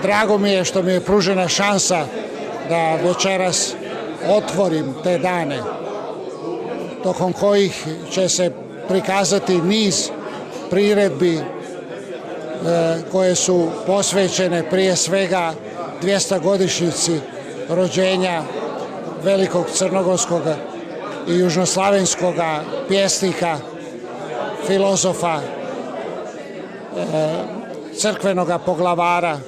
Drago mi je što mi je pružena šansa da večeras otvorim te dane, tokom kojih će se prikazati niz priredbi koje su posvećene prije svega 200-godišnjici rođenja velikog crnogorskog i južnoslavenskog pjesnika, filozofa, crkvenog poglavara.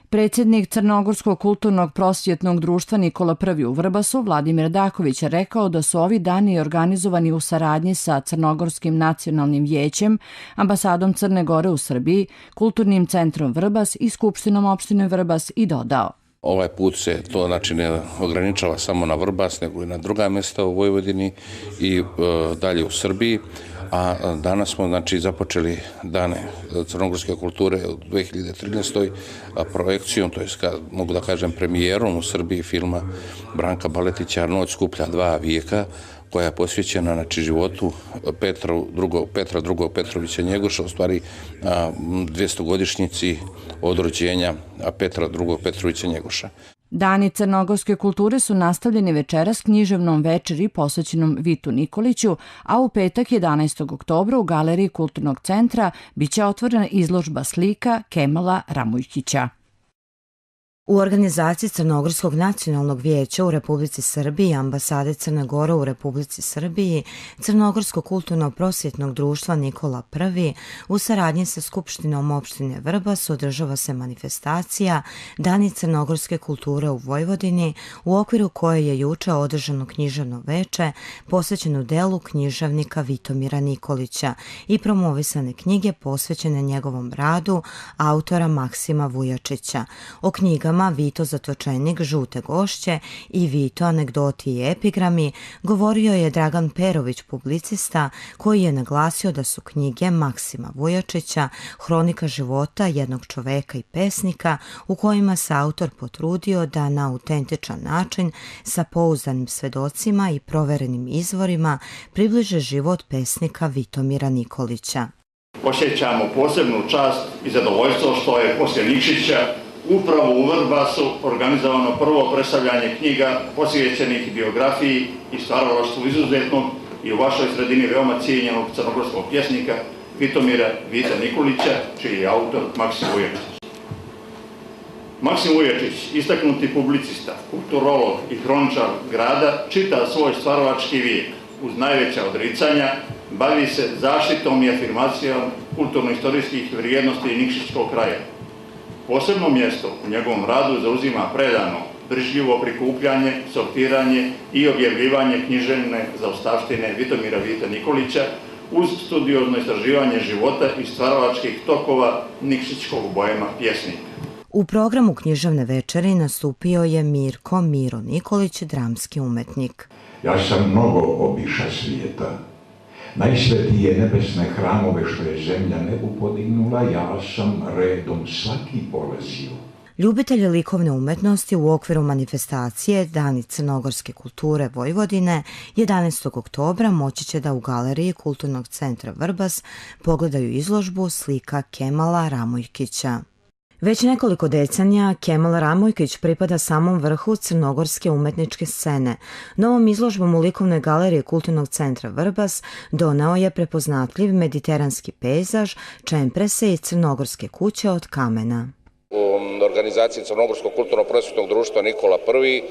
Predsjednik Crnogorskog kulturnog prosvjetnog društva Nikola I u Vrbasu, Vladimir Daković, je rekao da su ovi dani organizovani u saradnji sa Crnogorskim nacionalnim vijećem, ambasadom Crne Gore u Srbiji, Kulturnim centrom Vrbas i Skupštinom opštine Vrbas i dodao: Ovaj put se to ne ograničava samo na Vrbas, nego i na druga mjesta u Vojvodini i dalje u Srbiji. A danas smo započeli dane crnogorske kulture u 2013. projekcijom, to je mogu da kažem premijerom u Srbiji filma Branka Baletića Noć skuplja 2 vijeka, koja je posvećena životu Petra II. Petrovića Njegoša, u stvari 200-godišnjici od rođenja Petra II. Petrovića Njegoša. Dani crnogorske kulture su nastavljeni večeras književnom večeri posvećenom Vitu Nikoliću, a u petak 11. oktobra u Galeriji Kulturnog centra biće otvorena izložba slika Kemala Ramujkića. U organizaciji Crnogorskog nacionalnog vijeća u Republici Srbiji, ambasade Crne Gore u Republici Srbiji, Crnogorskog kulturno-prosvjetnog društva Nikola I u saradnji sa Skupštinom opštine Vrbas održava se manifestacija Dani crnogorske kulture u Vojvodini, u okviru koje je juče održano književno veče posvećeno delu književnika Vitomira Nikolića i promovisane knjige posvećene njegovom radu autora Maksima Vujačića. O knjigama Vito zatočenik, Žute gošće i Vito anegdoti i epigrami govorio je Dragan Perović, publicista, koji je naglasio da su knjige Maksima Vujačića hronika života jednog čoveka i pesnika u kojima se autor potrudio da na autentičan način sa pouzdanim svedocima i proverenim izvorima približe život pesnika Vitomira Nikolića. Osjećamo posebnu čast i zadovoljstvo što je poslije Nikšića upravo u Vrbasu organizovano prvo predstavljanje knjiga posvećenih biografiji i stvaralaštvu izuzetnog i u vašoj sredini veoma cijenjenog crnogorskog pjesnika Vitomira Vita Nikolića, čiji je autor Maksim Vujačić. Maksim Vujačić, istaknuti publicista, kulturolog i hroničar grada, čita svoj stvaralački vijek uz najveća odricanja, bavi se zaštitom i afirmacijom kulturno-istorijskih vrijednosti Nikšićkog kraja. Posebno mjesto u njegovom radu zauzima predano, brižljivo prikupljanje, sortiranje i objavljivanje književne zaostavštine Vitomira Vita Nikolića uz studiozno istraživanje života i stvaralačkih tokova nikšićkog boema pjesnika. U programu književne večeri nastupio je Miro Nikolić, dramski umetnik. Ja sam mnogo obiša svijeta. Najsvetije nebesne hramove što je zemlja nebu podignula, ja sam redom svaki polazio. Ljubitelji likovne umetnosti u okviru manifestacije Dani crnogorske kulture Vojvodine 11. oktobra moći će da u Galeriji Kulturnog centra Vrbas pogledaju izložbu slika Kemala Ramujkića. Već nekoliko decenija Kemal Ramujkić pripada samom vrhu crnogorske umetničke scene. Novom izložbom u likovnoj galeriji Kulturnog centra Vrbas doneo je prepoznatljiv mediteranski pejzaž, čemprese i crnogorske kuće od kamena. U organizaciji Crnogorskog kulturno-prosvjetnog društva Nikola I,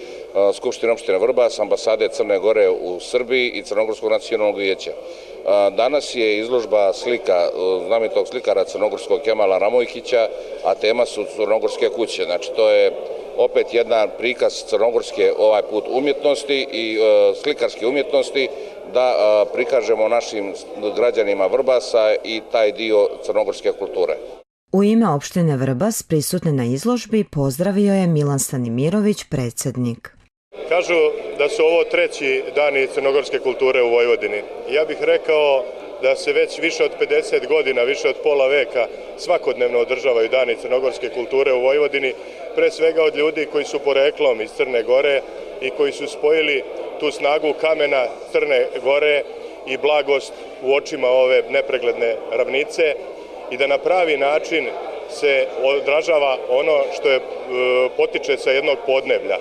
Skupštine opštine Vrbas, ambasade Crne Gore u Srbiji i Crnogorskog nacionalnog vijeća. Danas je izložba slika znamenitog slikara crnogorskog Kemala Ramujkića, a tema su crnogorske kuće. Znači to je opet jedan prikaz crnogorske ovaj put umjetnosti i slikarske umjetnosti da prikažemo našim građanima Vrbasa i taj dio crnogorske kulture. U ime opštine Vrbas prisutne na izložbi pozdravio je Milan Stanimirović, predsjednik. Kažu da su ovo treći dani crnogorske kulture u Vojvodini. Ja bih rekao da se već više od 50 godina, više od pola veka svakodnevno održavaju dani crnogorske kulture u Vojvodini, pre svega od ljudi koji su poreklom iz Crne Gore i koji su spojili tu snagu kamena Crne Gore i blagost u očima ove nepregledne ravnice i da na pravi način se odražava ono što je potiče sa jednog podneblja.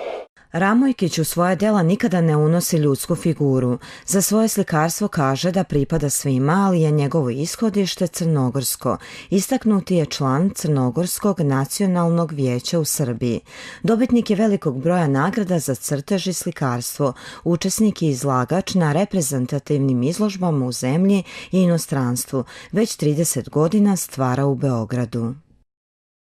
Ramojkić u svoja djela nikada ne unosi ljudsku figuru. Za svoje slikarstvo kaže da pripada svima, ali je njegovo ishodište crnogorsko. Istaknuti je član Crnogorskog nacionalnog vijeća u Srbiji. Dobitnik je velikog broja nagrada za crtež i slikarstvo, učesnik i izlagač na reprezentativnim izložbama u zemlji i inostranstvu. Već 30 godina stvara u Beogradu.